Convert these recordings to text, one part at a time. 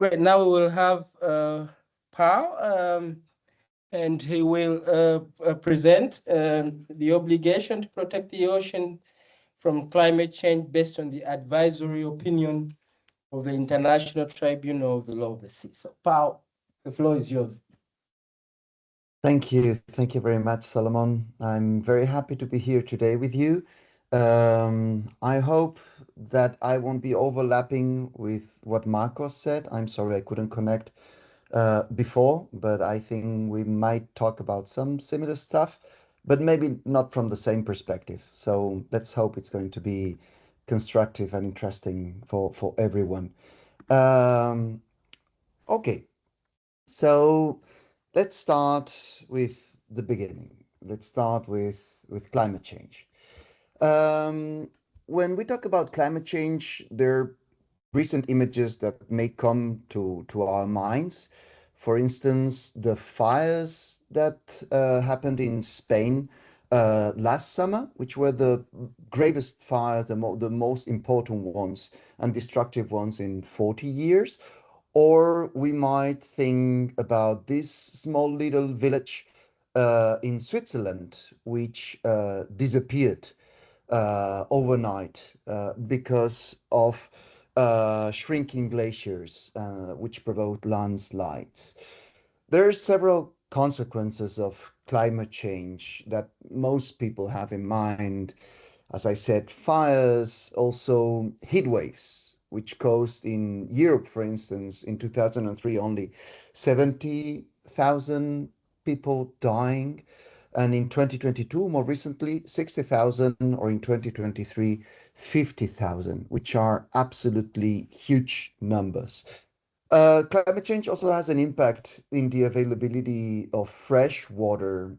Great. Now we will have Pau, and he will present the obligation to protect the ocean from climate change based on the advisory opinion of the International Tribunal of the Law of the Sea. So, Pau, the floor is yours. Thank you. Thank you very much, Solomon. I'm very happy to be here today with you. I hope that I won't be overlapping with what Marcos said. I'm sorry I couldn't connect before, but I think we might talk about some similar stuff, but maybe not from the same perspective. So let's hope it's going to be constructive and interesting for everyone. Okay, so let's start with the beginning. Let's start with climate change. When we talk about climate change, there are recent images that may come to our minds. For instance, the fires that happened in Spain last summer, which were the gravest fires, the most important ones and destructive ones in 40 years. Or we might think about this small little village in Switzerland, which disappeared overnight because of shrinking glaciers, which provoked landslides. There are several consequences of climate change that most people have in mind. As I said, fires, also heat waves, which caused in Europe, for instance, in 2003, only 70,000 people dying. And in 2022, more recently, 60,000, or in 2023, 50,000, which are absolutely huge numbers. Climate change also has an impact in the availability of fresh water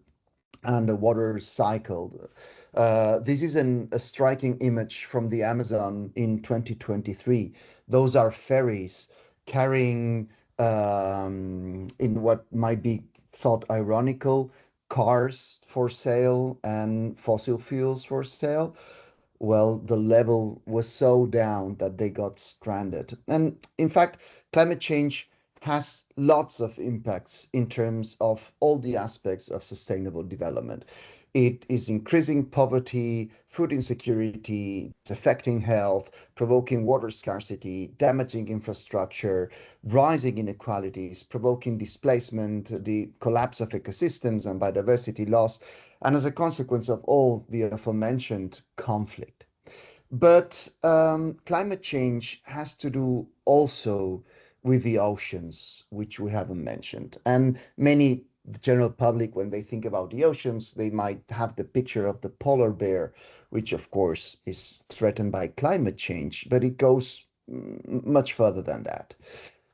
and the water cycle. This is a striking image from the Amazon in 2023. Those are ferries carrying, in what might be thought ironical, cars for sale and fossil fuels for sale. Well, the level was so down that they got stranded. And in fact, climate change has lots of impacts in terms of all the aspects of sustainable development. It is increasing poverty, food insecurity, it's affecting health, provoking water scarcity, damaging infrastructure, rising inequalities, provoking displacement, the collapse of ecosystems and biodiversity loss, and as a consequence of all the aforementioned conflict. But climate change has to do also with the oceans, which we haven't mentioned. And many, the general public, when they think about the oceans, they might have the picture of the polar bear, which of course is threatened by climate change, but it goes much further than that.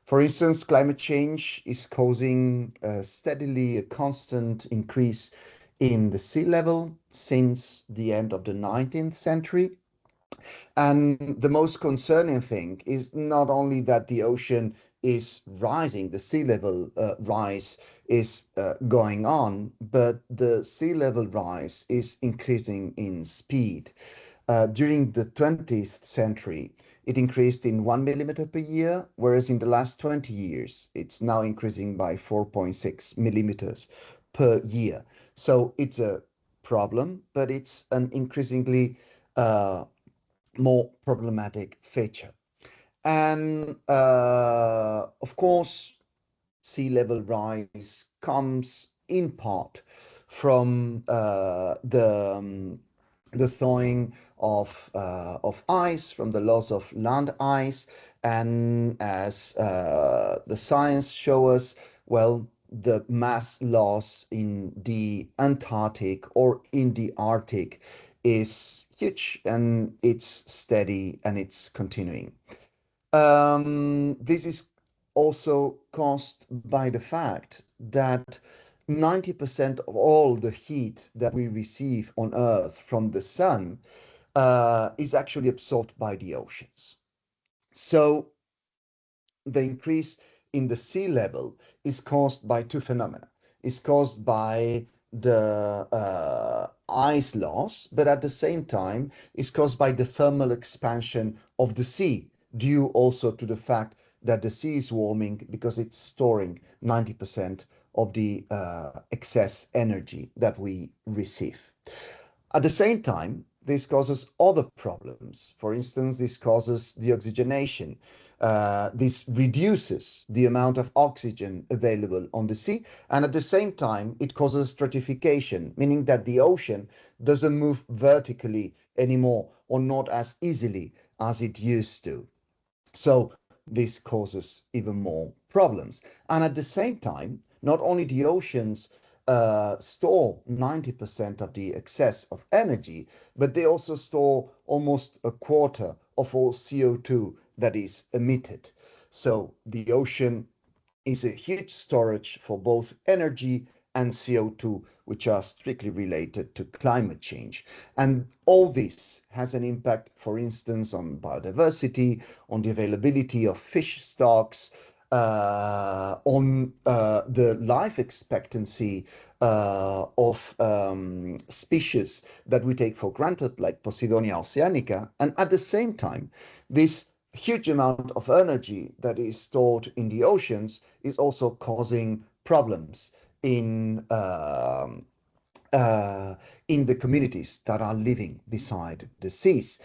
For instance, climate change is causing steadily a constant increase in the sea level since the end of the 19th century. And the most concerning thing is not only that the ocean is rising, the sea level rise is going on, but the sea level rise is increasing in speed. During the 20th century, it increased in 1 millimeter per year, whereas in the last 20 years, it's now increasing by 4.6 millimeters per year. So it's a problem, but it's an increasingly more problematic feature. And of course, sea level rise comes in part from the thawing of ice, from the loss of land ice, and as the science shows us, well, the mass loss in the Antarctic or in the Arctic is huge, and it's steady and it's continuing. This is also caused by the fact that 90% of all the heat that we receive on Earth from the sun is actually absorbed by the oceans. So the increase in the sea level is caused by two phenomena. It's caused by the ice loss, but at the same time, it's caused by the thermal expansion of the sea, due also to the fact that the sea is warming because it's storing 90% of the excess energy that we receive. At the same time, this causes other problems. For instance, this causes deoxygenation. This reduces the amount of oxygen available on the sea. And at the same time, it causes stratification, meaning that the ocean doesn't move vertically anymore or not as easily as it used to. So this causes even more problems. And at the same time, not only the oceans store 90% of the excess of energy, but they also store almost a quarter of all CO2 that is emitted. So the ocean is a huge storage for both energy and CO2, which are strictly related to climate change. And all this has an impact, for instance, on biodiversity, on the availability of fish stocks, on the life expectancy of species that we take for granted, like Posidonia oceanica. And at the same time, this huge amount of energy that is stored in the oceans is also causing problems in the communities that are living beside the seas,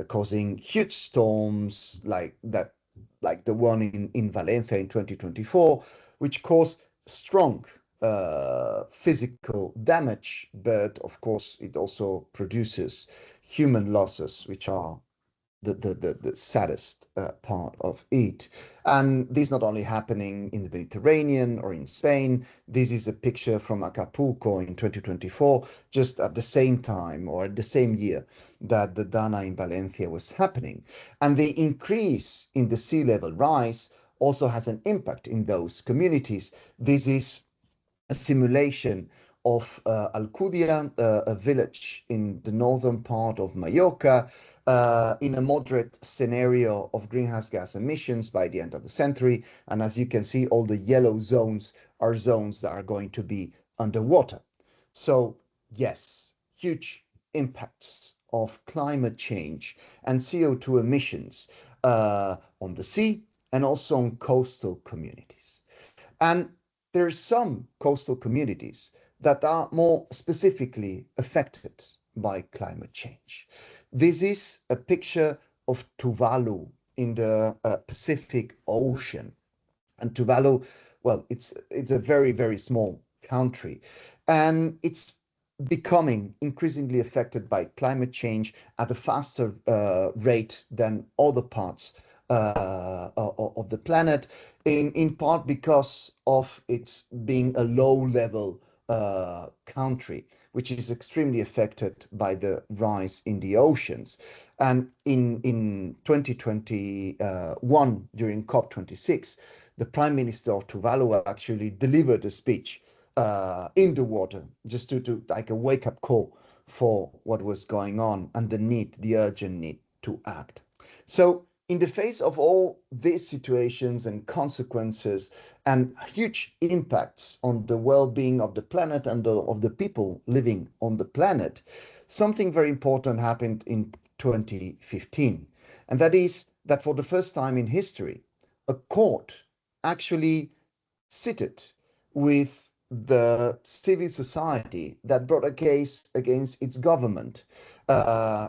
causing huge storms like that, like the one in Valencia in 2024, which caused strong physical damage, but of course it also produces human losses, which are the saddest part of it. And this is not only happening in the Mediterranean or in Spain. This is a picture from Acapulco in 2024, just at the same time or at the same year that the Dana in Valencia was happening. And the increase in the sea level rise also has an impact in those communities. This is a simulation of Alcudia, a village in the northern part of Mallorca, in a moderate scenario of greenhouse gas emissions by the end of the century. And as you can see, all the yellow zones are zones that are going to be underwater. So yes, huge impacts of climate change and CO2 emissions on the sea and also on coastal communities. And there are some coastal communities that are more specifically affected by climate change. This is a picture of Tuvalu in the Pacific Ocean. And Tuvalu, well, it's a very, very small country. And it's becoming increasingly affected by climate change at a faster rate than other parts of the planet, in part because of its being a low-level country, which is extremely affected by the rise in the oceans. And in 2021, during COP26, the Prime Minister of Tuvalu actually delivered a speech in the water, just to like a wake-up call for what was going on and the urgent need to act. So in the face of all these situations and consequences and huge impacts on the well-being of the planet and of the people living on the planet, something very important happened in 2015. And that is that for the first time in history, a court actually sitted with the civil society that brought a case against its government,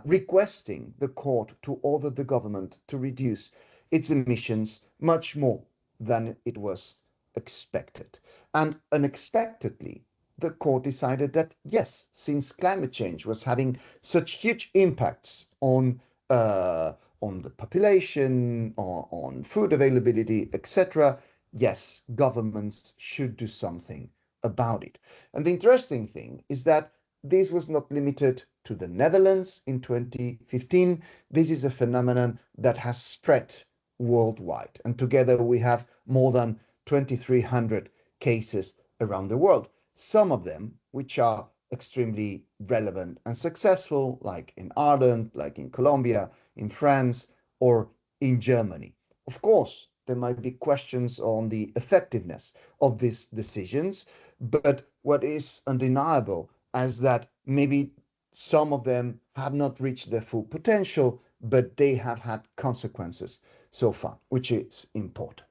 requesting the court to order the government to reduce its emissions much more than it was expected. And unexpectedly, the court decided that yes, since climate change was having such huge impacts on the population, on food availability, etc., yes, governments should do something about it. And the interesting thing is that this was not limited to the Netherlands in 2015. This is a phenomenon that has spread worldwide. And together we have more than 2,300 cases around the world. Some of them which are extremely relevant and successful, like in Ireland, like in Colombia, in France, or in Germany. Of course, there might be questions on the effectiveness of these decisions, but what is undeniable is that maybe some of them have not reached their full potential, but they have had consequences so far, which is important.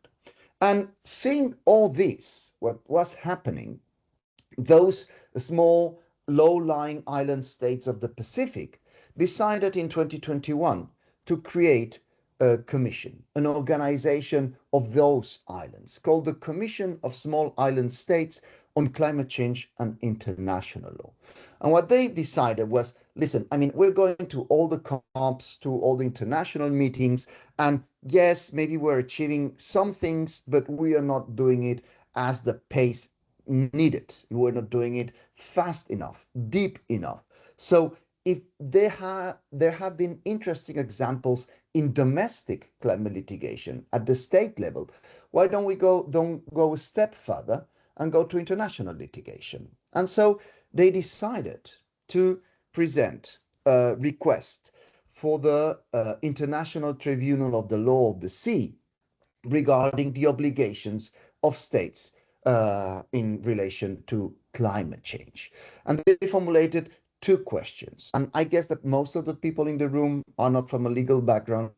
And seeing all this, what was happening, those small, low-lying island states of the Pacific decided in 2021 to create a commission, an organization of those islands called the Commission of Small Island States on Climate Change and International Law. And what they decided was, listen, I mean, we're going to all the COPs, to all the international meetings, and yes, maybe we're achieving some things, but we are not doing it as the pace needed. We're not doing it fast enough, deep enough. So if there have been interesting examples in domestic climate litigation at the state level, why don't we don't go a step further and go to international litigation? And so they decided to present a request for the International Tribunal of the Law of the Sea regarding the obligations of states in relation to climate change. And they formulated two questions. And I guess that most of the people in the room are not from a legal background,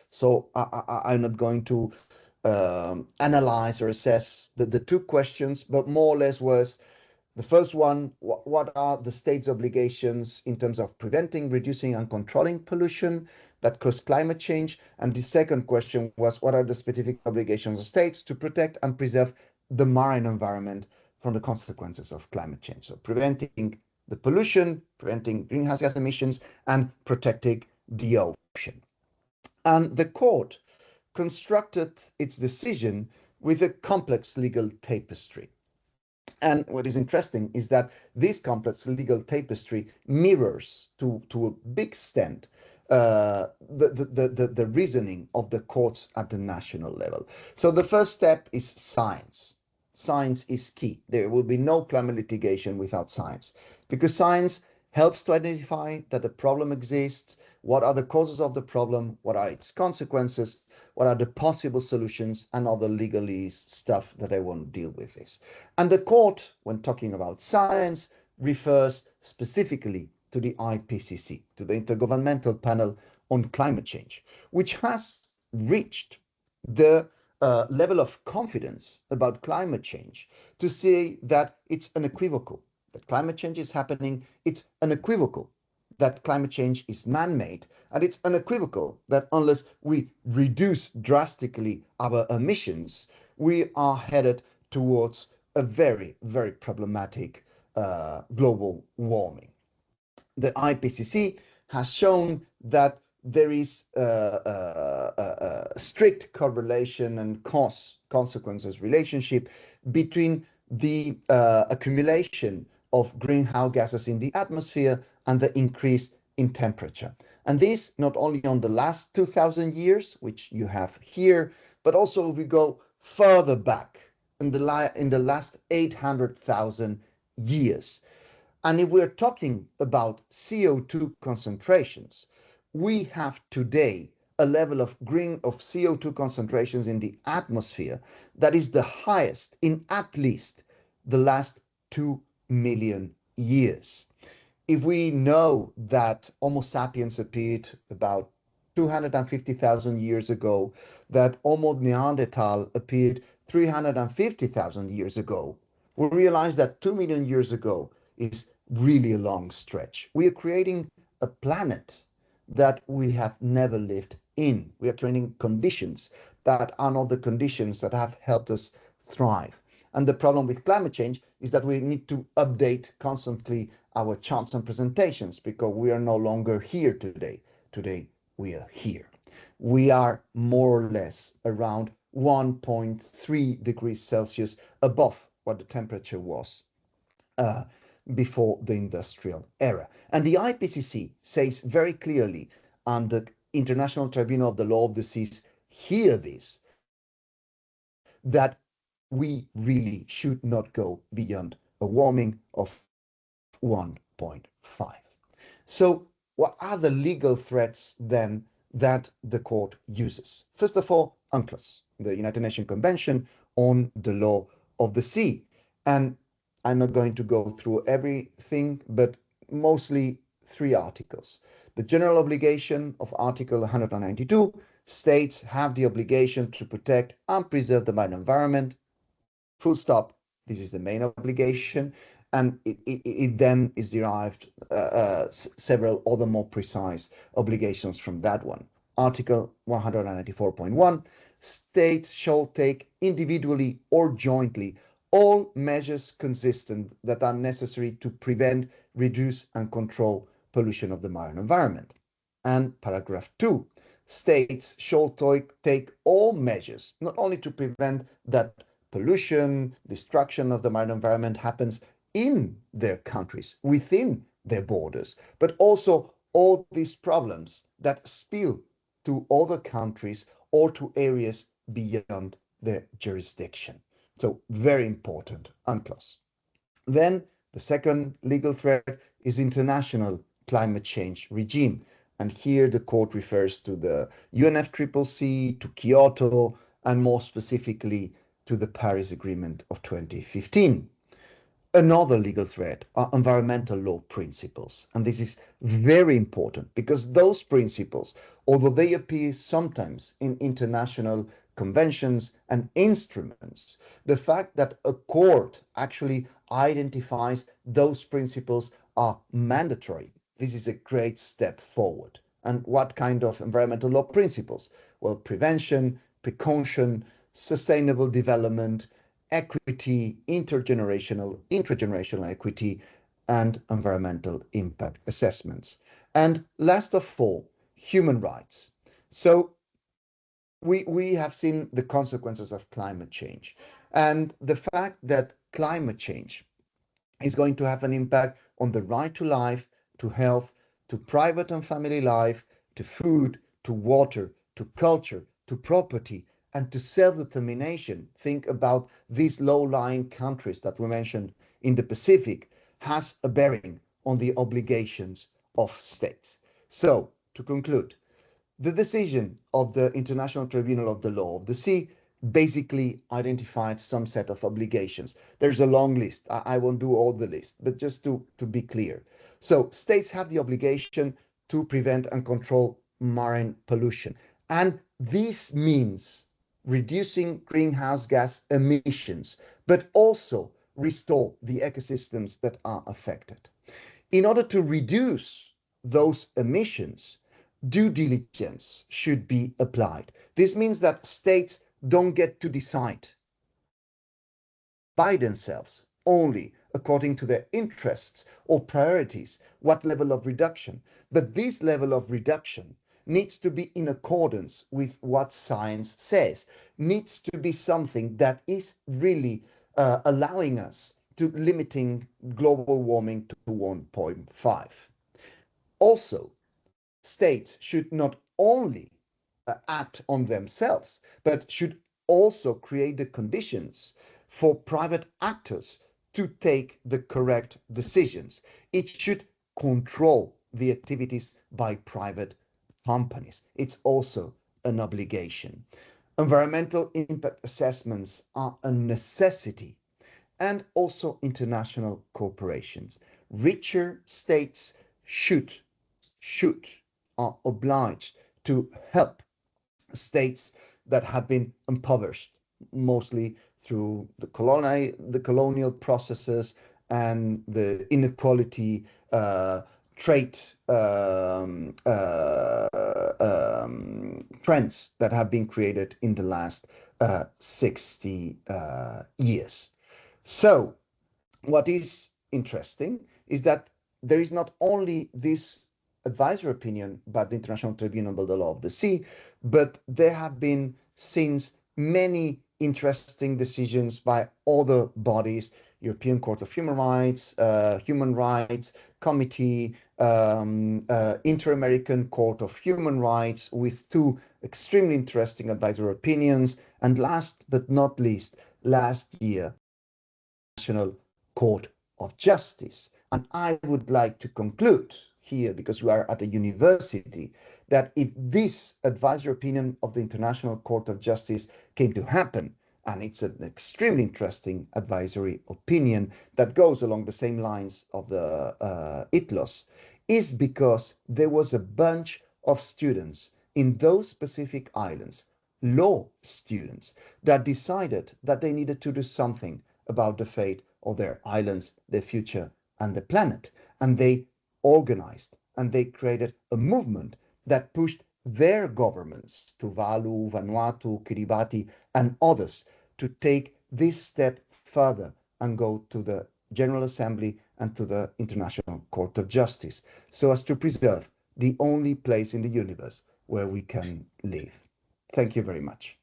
so I'm not going to analyze or assess the two questions, but more or less was the first one, what are the state's obligations in terms of preventing, reducing, and controlling pollution that cause climate change? And the second question was, what are the specific obligations of states to protect and preserve the marine environment from the consequences of climate change? So preventing the pollution, preventing greenhouse gas emissions, and protecting the ocean. And the court constructed its decision with a complex legal tapestry. And what is interesting is that this complex legal tapestry mirrors to a big extent the reasoning of the courts at the national level. So the first step is science. Science is key. There will be no climate litigation without science, because science helps to identify that the problem exists, what are the causes of the problem, what are its consequences, what are the possible solutions, and other legalese stuff that I won't deal with this. And the court, when talking about science, refers specifically to the IPCC, to the Intergovernmental Panel on Climate Change, which has reached the level of confidence about climate change to say that it's unequivocal that climate change is happening. It's unequivocal that climate change is man-made, and it's unequivocal that unless we reduce drastically our emissions, we are headed towards a very, very problematic global warming. The IPCC has shown that there is a strict correlation and consequences relationship between the accumulation of greenhouse gases in the atmosphere and the increase in temperature. And this not only on the last 2,000 years, which you have here, but also if we go further back in the last 800,000 years. And if we're talking about CO2 concentrations, we have today a level of CO2 concentrations in the atmosphere that is the highest in at least the last 2 million years. If we know that Homo sapiens appeared about 250,000 years ago, that Homo Neanderthal appeared 350,000 years ago, we realize that 2 million years ago is really a long stretch. We are creating a planet that we have never lived in. We are creating conditions that are not the conditions that have helped us thrive. And the problem with climate change is that we need to update constantly our charts and presentations, because we are no longer here today. Today we are here. We are more or less around 1.3 degrees Celsius above what the temperature was before the industrial era. And the IPCC says very clearly, and the International Tribunal of the Law of the Seas hear this, that we really should not go beyond a warming of 1.5. So what are the legal threats then that the court uses? First of all, UNCLOS, the United Nations Convention on the Law of the Sea. And I'm not going to go through everything, but mostly three articles. The general obligation of Article 192 states have the obligation to protect and preserve the marine environment. Full stop. This is the main obligation, and it then is derived several other more precise obligations from that one. Article 194.1 states shall take individually or jointly all measures consistent that are necessary to prevent, reduce, and control pollution of the marine environment. And paragraph 2 states shall take all measures not only to prevent that pollution, destruction of the marine environment happens in their countries, within their borders, but also all these problems that spill to other countries or to areas beyond their jurisdiction. So very important UNCLOS. Then the second legal threat is international climate change regime. And here the court refers to the UNFCCC, to Kyoto, and more specifically to the Paris Agreement of 2015. Another legal threat are environmental law principles. And this is very important because those principles, although they appear sometimes in international conventions and instruments, the fact that a court actually identifies those principles are mandatory. This is a great step forward. And what kind of environmental law principles? Well, prevention, precaution, sustainable development, equity, intergenerational equity, and environmental impact assessments. And last of all, human rights. So we have seen the consequences of climate change, and the fact that climate change is going to have an impact on the right to life, to health, to private and family life, to food, to water, to culture, to property, and to self-determination. Think about these low-lying countries that we mentioned in the Pacific, has a bearing on the obligations of states. So, to conclude, the decision of the International Tribunal of the Law of the Sea basically identified some set of obligations. There's a long list. I won't do all the list, but just to be clear. So states have the obligation to prevent and control marine pollution. And this means reducing greenhouse gas emissions, but also restore the ecosystems that are affected. In order to reduce those emissions, due diligence should be applied. This means that states don't get to decide by themselves, only according to their interests or priorities, what level of reduction. But this level of reduction needs to be in accordance with what science says, needs to be something that is really allowing us to limiting global warming to 1.5. Also, states should not only act on themselves, but should also create the conditions for private actors to take the correct decisions. It should control the activities by private companies. It's also an obligation. Environmental impact assessments are a necessity, and also international corporations. Richer states are obliged to help states that have been impoverished, mostly through the colonial processes and the inequality, trade trends that have been created in the last 60 years. So what is interesting is that there is not only this advisory opinion by the International Tribunal of the Law of the Sea, but there have been since many interesting decisions by other bodies, European Court of Human Rights, Human Rights Committee, Inter-American Court of Human Rights, with two extremely interesting advisory opinions, and last but not least, last year, National Court of Justice. And I would like to conclude here, because we are at a university, that if this advisory opinion of the International Court of Justice came to happen, and it's an extremely interesting advisory opinion that goes along the same lines of the ITLOS, is because there was a bunch of students in those specific islands, law students, that decided that they needed to do something about the fate of their islands, their future, and the planet. And they organized and they created a movement that pushed their governments, Tuvalu, Vanuatu, Kiribati, and others, to take this step further and go to the General Assembly and to the International Court of Justice, so as to preserve the only place in the universe where we can live. Thank you very much.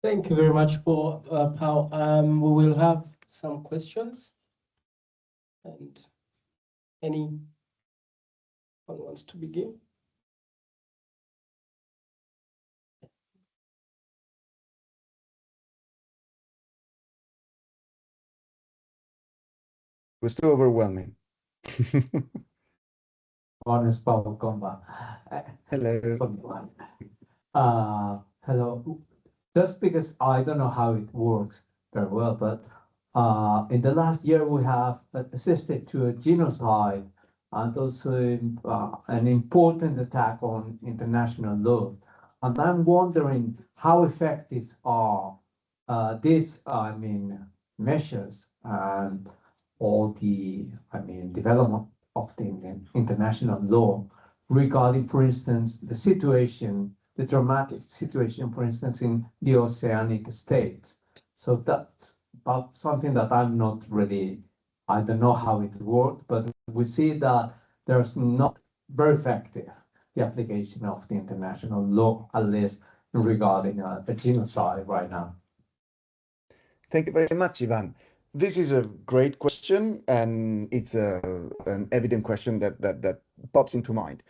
Thank you very much, Pau. We will have some questions, and anyone wants to begin? It was too overwhelming. Honest Pau Comba. Hello. Hello. Just because I don't know how it works very well, but in the last year we have assisted to a genocide and also an important attack on international law. And I'm wondering how effective are these, measures and all the, development of the international law regarding, for instance, the situation, the dramatic situation, for instance, in the oceanic states. So that's about something that I'm not really, I don't know how it worked, but we see that there's not very effective the application of the international law, at least regarding a genocide right now. Thank you very much, Ivan. This is a great question, and it's an evident question that pops into mind.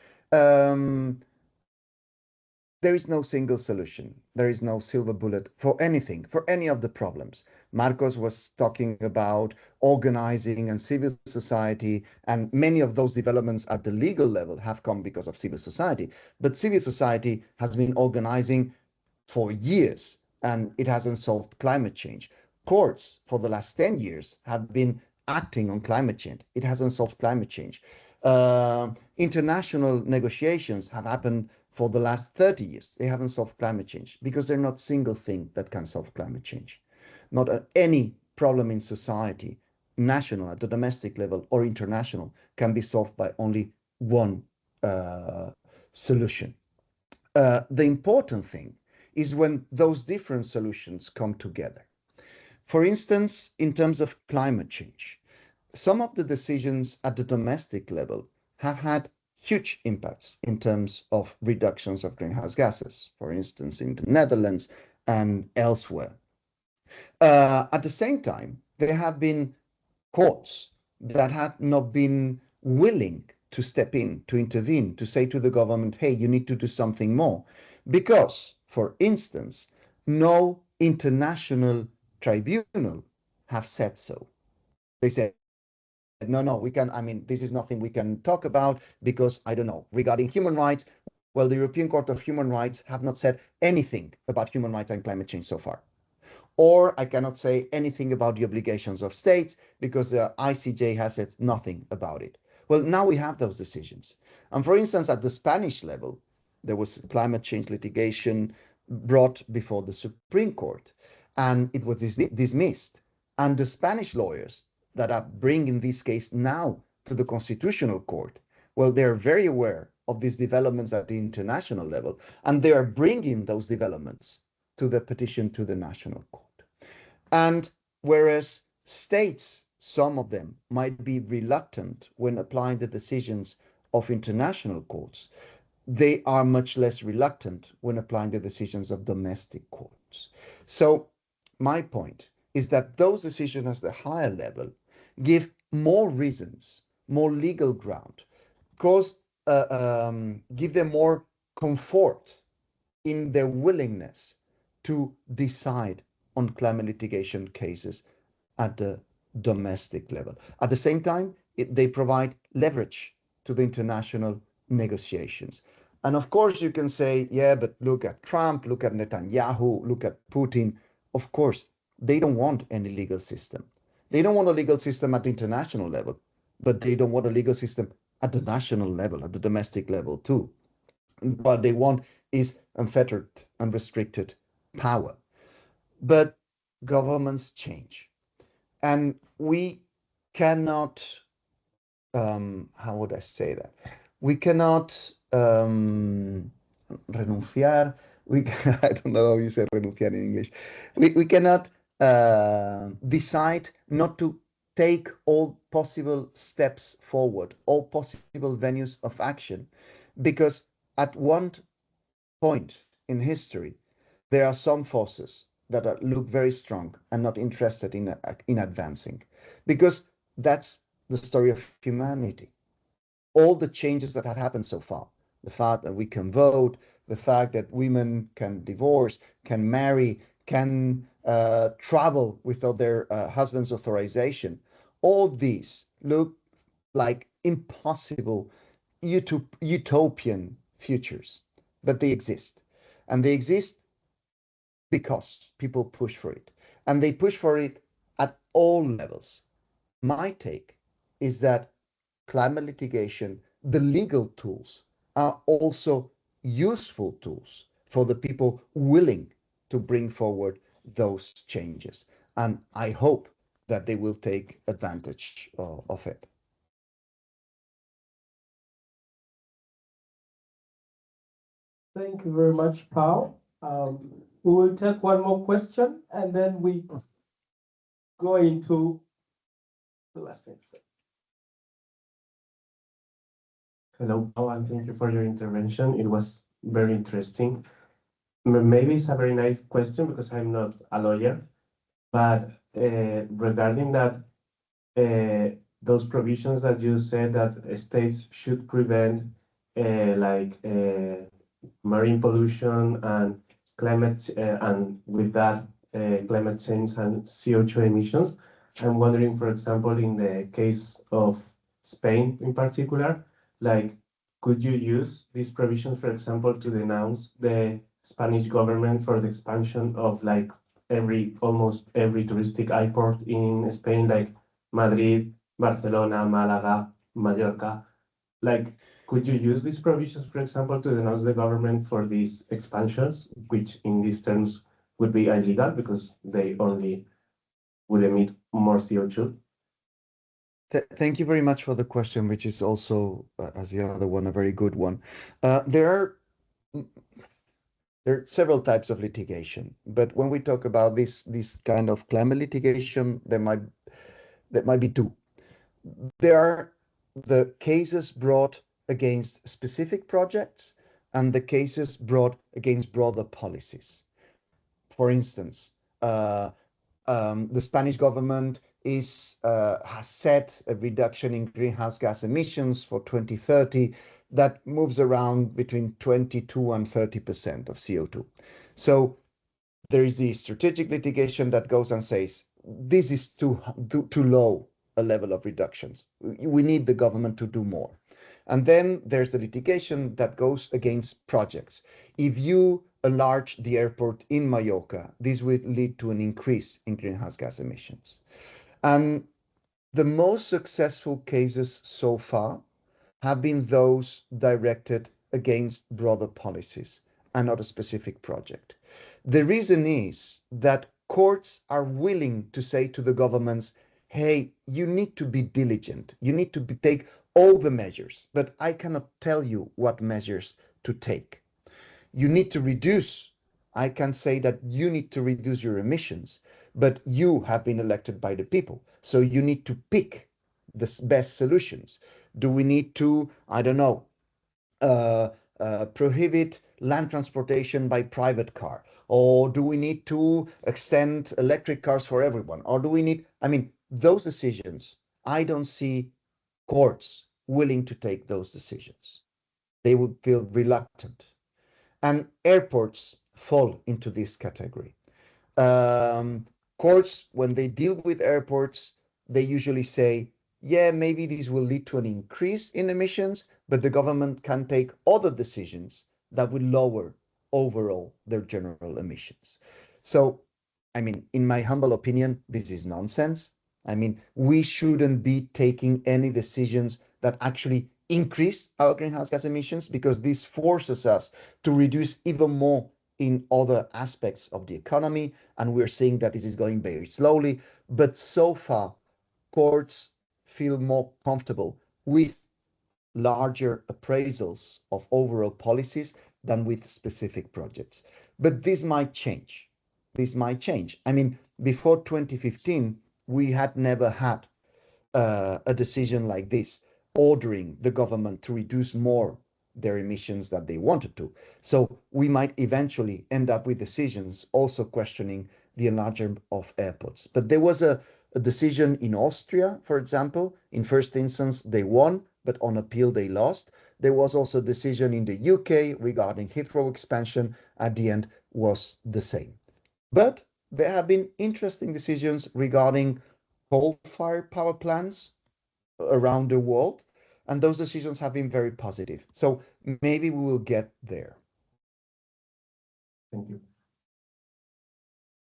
There is no single solution. There is no silver bullet for anything, for any of the problems. Marcos was talking about organizing and civil society, and many of those developments at the legal level have come because of civil society. But civil society has been organizing for years, and it hasn't solved climate change. Courts for the last 10 years have been acting on climate change. It hasn't solved climate change. International negotiations have happened for the last 30 years. They haven't solved climate change because they're not single thing that can solve climate change. Not any problem in society, national, at the domestic level or international, can be solved by only one solution. The important thing is when those different solutions come together. For instance, in terms of climate change, some of the decisions at the domestic level have had huge impacts in terms of reductions of greenhouse gases, for instance, in the Netherlands and elsewhere. At the same time, there have been courts that had not been willing to step in, to intervene, to say to the government, hey, you need to do something more. Because, for instance, no international tribunal have said so. They said, no, we can, this is nothing we can talk about because, I don't know, regarding human rights, well, the European Court of Human Rights have not said anything about human rights and climate change so far. Or I cannot say anything about the obligations of states because the ICJ has said nothing about it. Well, now we have those decisions. And for instance, at the Spanish level, there was climate change litigation brought before the Supreme Court, and it was dismissed. And the Spanish lawyers that are bringing this case now to the Constitutional Court, well, they're very aware of these developments at the international level, and they are bringing those developments to the petition to the National Court. And whereas states, some of them, might be reluctant when applying the decisions of international courts, they are much less reluctant when applying the decisions of domestic courts. So my point is that those decisions at the higher level give more reasons, more legal ground, give them more comfort in their willingness to decide on climate litigation cases at the domestic level. At the same time, they provide leverage to the international negotiations. And of course, you can say, yeah, but look at Trump, look at Netanyahu, look at Putin. of course, they don't want any legal system. They don't want a legal system at the international level, but they don't want a legal system at the national level, at the domestic level too. What they want is unfettered, unrestricted power. But governments change. And we cannot, how would I say that? We cannot renunciar. I don't know how you say renunciar in English. We cannot decide not to take all possible steps forward, all possible venues of action, because at one point in history, there are some forces that look very strong and not interested in advancing, because that's the story of humanity. All the changes that had happened so far, the fact that we can vote, the fact that women can divorce, can marry, can travel without their husband's authorization, all these look like impossible utopian futures, but they exist. And they exist because people push for it. And they push for it at all levels. My take is that climate litigation, the legal tools, are also useful tools for the people willing to bring forward those changes. And I hope that they will take advantage of it. Thank you very much, Pau. We will take one more question and then we go into the last thing. Hello, Pau, and thank you for your intervention. It was very interesting. Maybe it's a very nice question because I'm not a lawyer, but regarding that, those provisions that you said that states should prevent marine pollution and climate, and with that, climate change and CO2 emissions. I'm wondering, for example, in the case of Spain in particular, like, could you use these provisions, for example, to denounce the Spanish government for the expansion of like almost every touristic airport in Spain, like Madrid, Barcelona, Malaga, Mallorca? Like, could you use these provisions, for example, to denounce the government for these expansions, which in these terms would be illegal because they only would emit more CO2? Thank you very much for the question, which is also, as the other one, a very good one. There are several types of litigation, but when we talk about this kind of climate litigation, there might be two. There are the cases brought against specific projects and the cases brought against broader policies. For instance, the Spanish government has set a reduction in greenhouse gas emissions for 2030 that moves around between 22 and 30% of CO2. So there is the strategic litigation that goes and says, this is too low a level of reductions. We need the government to do more. And then there's the litigation that goes against projects. If you enlarge the airport in Mallorca, this would lead to an increase in greenhouse gas emissions. And the most successful cases so far have been those directed against broader policies and not a specific project. The reason is that courts are willing to say to the governments, hey, you need to be diligent. You need to take all the measures, but I cannot tell you what measures to take. You need to reduce. I can say that you need to reduce your emissions, but you have been elected by the people. So you need to pick the best solutions. Do we need to, I don't know, prohibit land transportation by private car? Or do we need to extend electric cars for everyone? Or do we need, I mean, those decisions, I don't see courts willing to take those decisions. They would feel reluctant. And airports fall into this category. Courts, when they deal with airports, they usually say, yeah, maybe this will lead to an increase in emissions, but the government can take other decisions that will lower overall their general emissions. So I mean, in my humble opinion, this is nonsense. I mean, we shouldn't be taking any decisions that actually increase our greenhouse gas emissions, because this forces us to reduce even more in other aspects of the economy. And we're seeing that this is going very slowly. But so far, courts feel more comfortable with larger appraisals of overall policies than with specific projects. But this might change. This might change. I mean, before 2015, we had never had a decision like this, ordering the government to reduce more their emissions that they wanted to. So we might eventually end up with decisions also questioning the enlargement of airports. But there was a decision in Austria, for example. In first instance, they won, but on appeal they lost. There was also a decision in the UK regarding Heathrow expansion. At the end was the same. But there have been interesting decisions regarding coal-fired power plants around the world, and those decisions have been very positive. So maybe we will get there. Thank you.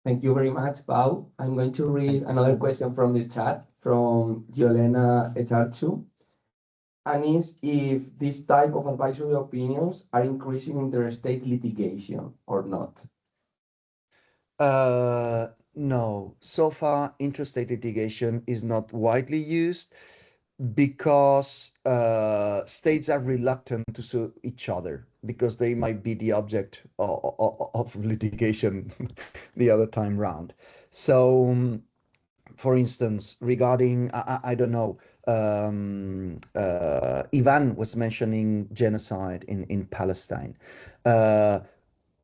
Thank you very much, Pau. I'm going to read another question from the chat from Yolena Echarchu. And is if this type of advisory opinions are increasing interstate litigation or not? No, so far interstate litigation is not widely used because states are reluctant to sue each other because they might be the object of litigation the other time round. So, for instance, regarding, I don't know, Ivan was mentioning genocide in Palestine.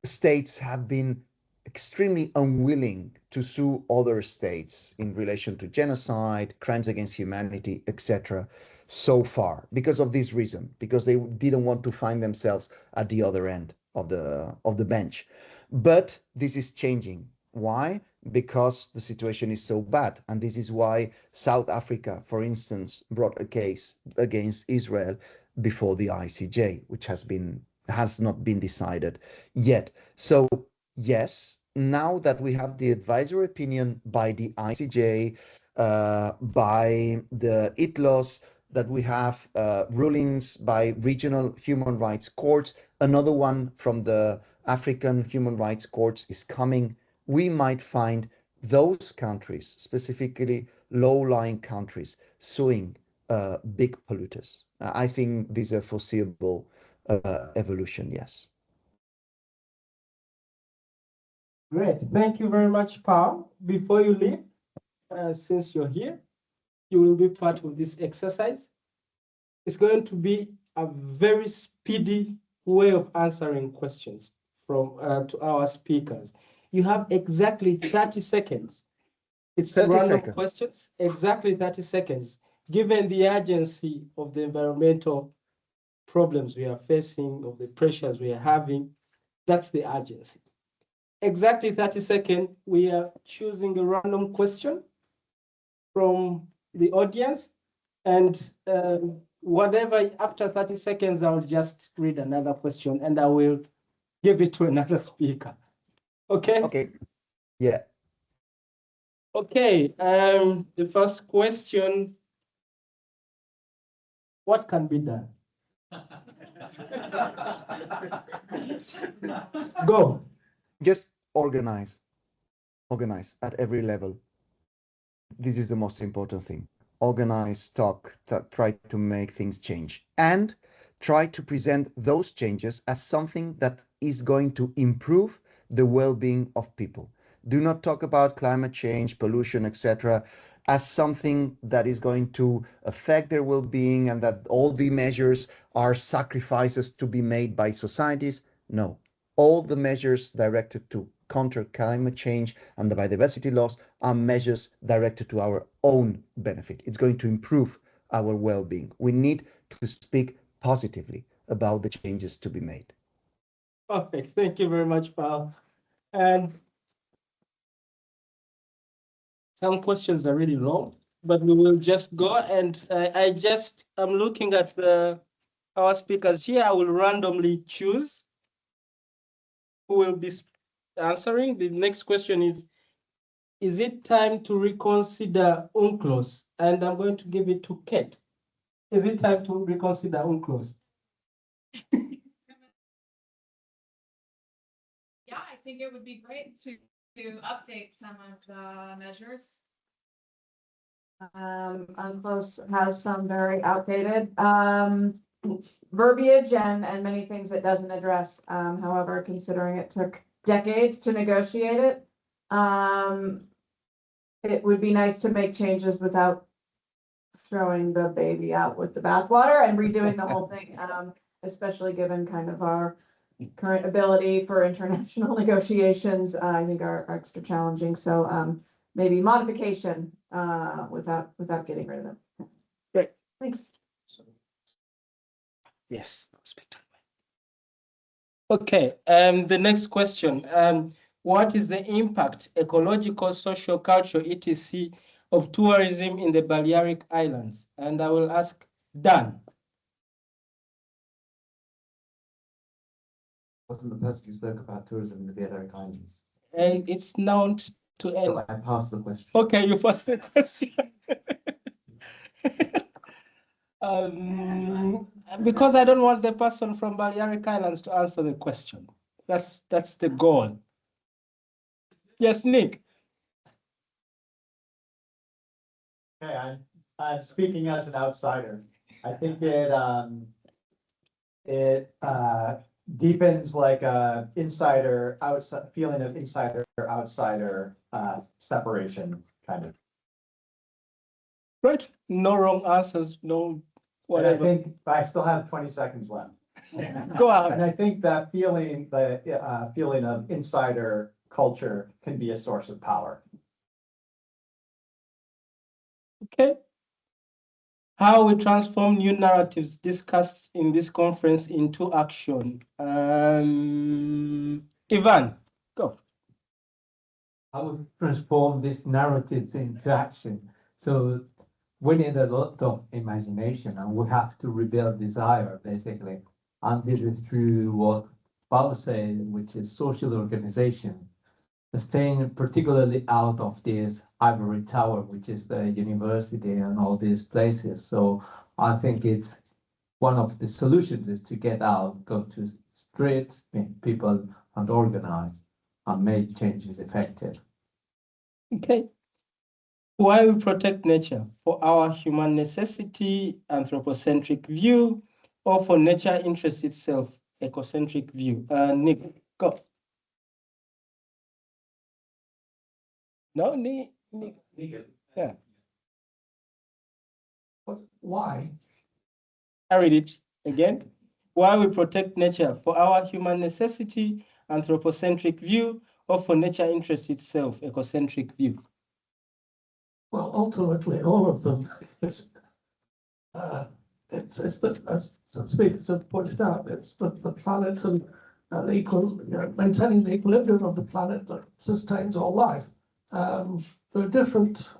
States have been extremely unwilling to sue other states in relation to genocide, crimes against humanity, etc. so far because of this reason, because they didn't want to find themselves at the other end of the bench. But this is changing. Why? Because the situation is so bad. And this is why South Africa, for instance, brought a case against Israel before the ICJ, which has not been decided yet. So yes, now that we have the advisory opinion by the ICJ, by the ITLOS, that we have rulings by regional human rights courts, another one from the African human rights courts is coming, we might find those countries, specifically low-lying countries, suing big polluters. I think this is a foreseeable evolution, yes. Great. Thank you very much, Pau. Before you leave, since you're here, you will be part of this exercise. It's going to be a very speedy way of answering questions from to our speakers. You have exactly 30 seconds. It's 30 random seconds. questions, exactly 30 seconds. Given the urgency of the environmental problems we are facing, of the pressures we are having, that's the urgency. Exactly 30 seconds, we are choosing a random question from the audience, and whatever, after 30 seconds, I'll just read another question and I will give it to another speaker. Okay? Okay, yeah. Okay, the first question, what can be done? Go. Just organize at every level. This is the most important thing. Organize, talk, try to make things change, and try to present those changes as something that is going to improve the well-being of people. Do not talk about climate change, pollution, etc., as something that is going to affect their well-being and that all the measures are sacrifices to be made by societies. No, all the measures directed to counter climate change and the biodiversity loss are measures directed to our own benefit. It's going to improve our well-being. We need to speak positively about the changes to be made. Perfect. Thank you very much, Pau. And some questions are really long, but we will just go. And I'm looking at our speakers here. I will randomly choose who will be answering. The next question is, is it time to reconsider UNCLOS? And I'm going to give it to Kate. Is it time to reconsider UNCLOS? Yeah, I think it would be great to update some of the measures. UNCLOS has some very outdated verbiage and many things it doesn't address. However, considering it took decades to negotiate it, it would be nice to make changes without throwing the baby out with the bathwater and redoing the whole thing, especially given kind of our current ability for international negotiations, I think are extra challenging. So maybe modification without getting rid of them. Great. Thanks. Yes. Okay. The next question. What is the impact, ecological, social, cultural, etc., of tourism in the Balearic Islands? And I will ask Dan. Wasn't the person who spoke about tourism in the Balearic Islands? It's known to end. So I passed the question. Okay, you passed the question. Because I don't want the person from Balearic Islands to answer the question. That's the goal. Yes, Nick. Okay, I'm speaking as an outsider. I think it deepens like a insider outside feeling of insider outsider separation kind of. Right. No wrong answers. No whatever. And I think I still have 20 seconds left. Go ahead. And I think that feeling, the feeling of insider culture can be a source of power. Okay. How we transform new narratives discussed in this conference into action. Ivan, go. I would transform these narratives into action. So we need a lot of imagination and we have to rebuild desire, basically. And this is through what Pau said, which is social organization, staying particularly out of this ivory tower, which is the university and all these places. So I think it's one of the solutions is to get out, go to streets, meet people and organize and make changes effective. Okay. Why we protect nature? For our human necessity, anthropocentric view, or for nature interest itself, ecocentric view? Nick, go. No, Nick. Yeah. Why? I read it again. Why we protect nature? For our human necessity, anthropocentric view, or for nature interest itself, ecocentric view? Well, ultimately, all of them. It's the, as some speakers have pointed out, it's the planet and maintaining the equilibrium of the planet that sustains all life. There are different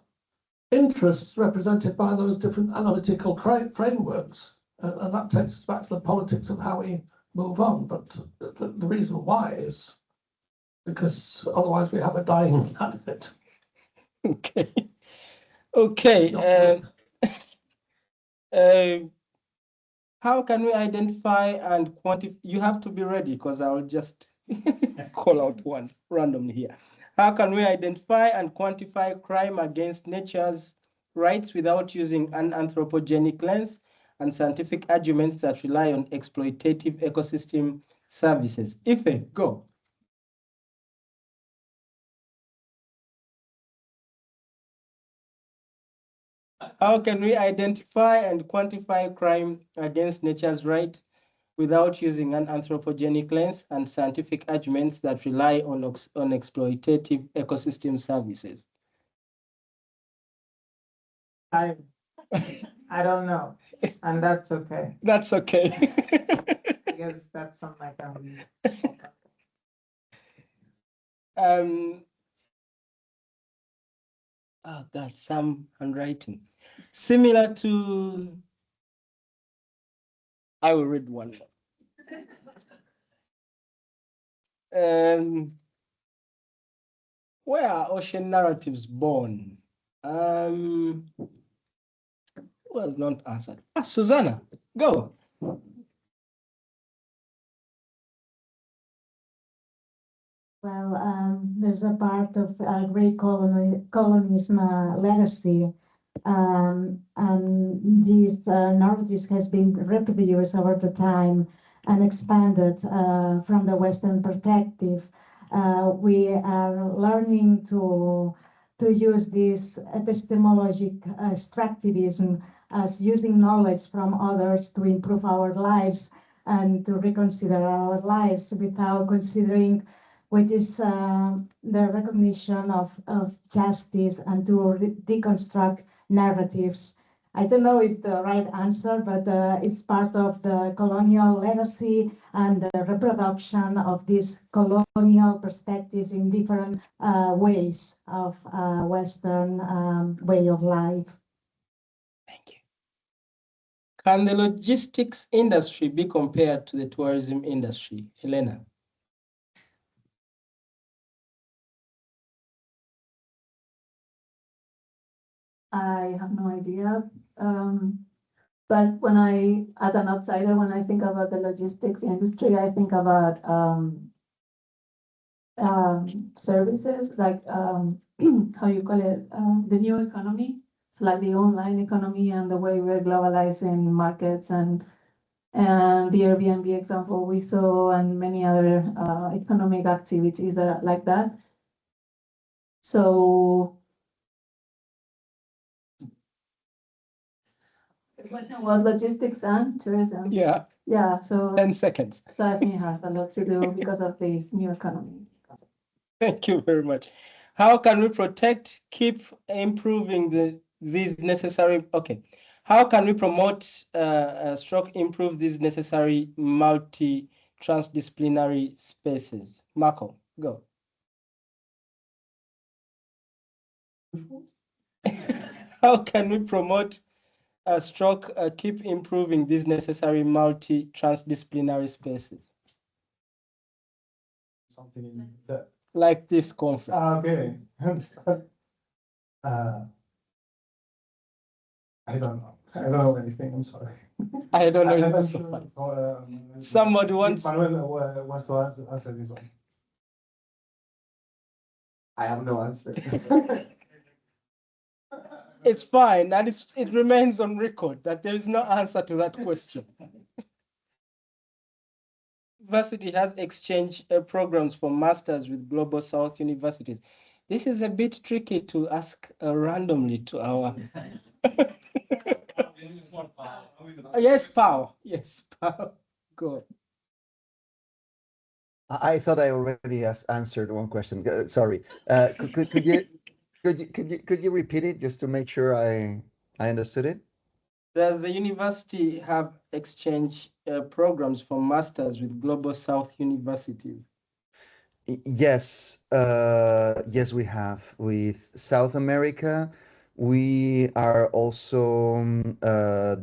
interests represented by those different analytical frameworks, and that takes us back to the politics of how we move on. But the reason why is because otherwise we have a dying planet. Okay. Okay. How can we identify and quantify? You have to be ready because I will just call out one randomly here. How can we identify and quantify crime against nature's rights without using an anthropogenic lens and scientific arguments that rely on exploitative ecosystem services? Ife, go. How can we identify and quantify crime against nature's right without using an anthropogenic lens and scientific arguments that rely on exploitative ecosystem services? I don't know, and that's okay. That's okay. Because that's something I can. Oh God, some handwriting. Similar to, I will read one. Where are ocean narratives born? Who has not answered? Susanna, go. Well, there's a part of great colonialism legacy, and this narrative has been reproduced over the time and expanded from the Western perspective. We are learning to use this epistemologic extractivism as using knowledge from others to improve our lives and to reconsider our lives without considering which is the recognition of justice and to deconstruct narratives. I don't know if the right answer, but it's part of the colonial legacy and the reproduction of this colonial perspective in different ways of Western way of life. Thank you. Can the logistics industry be compared to the tourism industry? Helena. I have no idea. But as an outsider, when I think about the logistics industry, I think about services like how you call it, the new economy. It's like the online economy and the way we're globalizing markets and the Airbnb example we saw and many other economic activities that are like that. So the question was logistics and tourism. Yeah. Yeah, so 10 seconds. So I think it has a lot to do because of this new economy. Thank you very much. How can we protect, keep improving these necessary, okay. How can we promote, stroke improve these necessary multi-transdisciplinary spaces? Marco, go. How can we promote, stroke keep improving these necessary multi-transdisciplinary spaces? Something in the. Like this conference. Okay. I don't know. I don't know anything. I'm sorry. I don't know. I'm It's sure, so funny. Somebody wants. Manuel wants to answer this one. I have no answer. It's fine, and it remains on record that there is no answer to that question. University has exchange programs for masters with Global South universities. This is a bit tricky to ask randomly to our. Yes, Pau. Yes, Pau. Go. I thought I already answered one question. Sorry. Could you repeat it just to make sure I understood it? Does the university have exchange programs for masters with Global South universities? Yes, yes, we have. With South America, we are also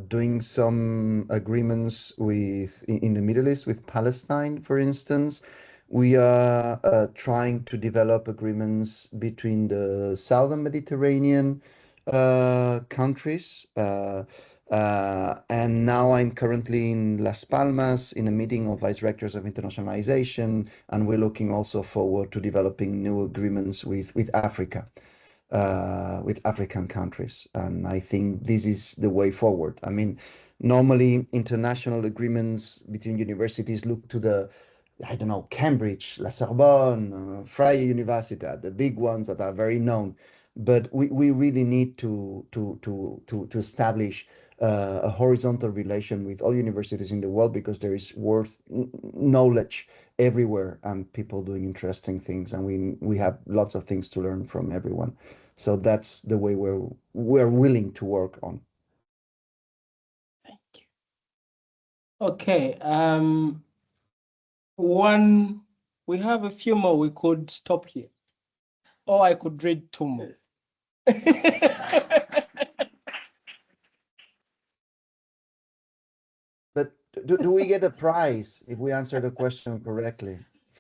doing some agreements in the Middle East with Palestine, for instance. We are trying to develop agreements between the Southern Mediterranean countries. And now I'm currently in Las Palmas in a meeting of vice rectors of internationalization, and we're looking also forward to developing new agreements with Africa, with African countries. And I think this is the way forward. I mean, normally international agreements between universities look to the, I don't know, Cambridge, La Sorbonne, Freie Universität, the big ones that are very known. But we really need to establish a horizontal relation with all universities in the world, because there is knowledge everywhere and people doing interesting things, and we have lots of things to learn from everyone. So that's the way we're willing to work on. Thank you. Okay. We have a few more. We could stop here, or I could read 2 more. But do we get a prize if we answer the question correctly?